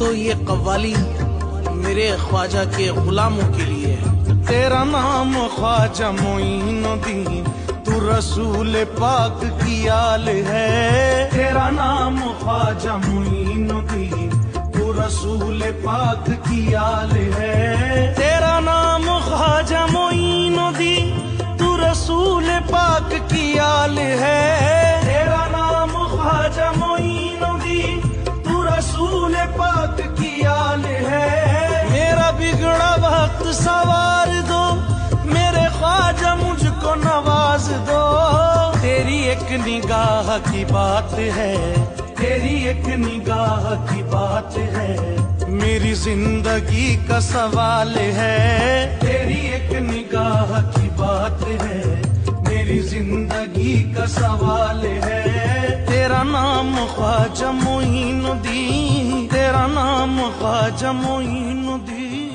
تو یہ قوالی میرے خواجہ کے غلاموں کے لیے ہے۔ تیرا نام خواجہ معین الدین، تو رسول پاک کی آل ہے۔ تیرا نام خواجہ معین الدین، تو رسول پاک کی آل ہے۔ تیرا نام خواجہ معین الدین، تو رسول پاک کی آل ہے۔ تیرا نام خواجہ معین الدین، تو رسول پاک کی آل ہے۔ میرا بگڑا وقت سوار دو، میرے خواجہ مجھ کو نواز دو۔ تیری ایک نگاہ کی بات ہے، تیری ایک نگاہ کی بات ہے، میری زندگی کا سوال ہے۔ تیری ایک نگاہ کی بات ہے، میری زندگی کا سوال ہے۔ تیرا نام خواجہ معین الدین، تیرا نام خواجہ معین الدین۔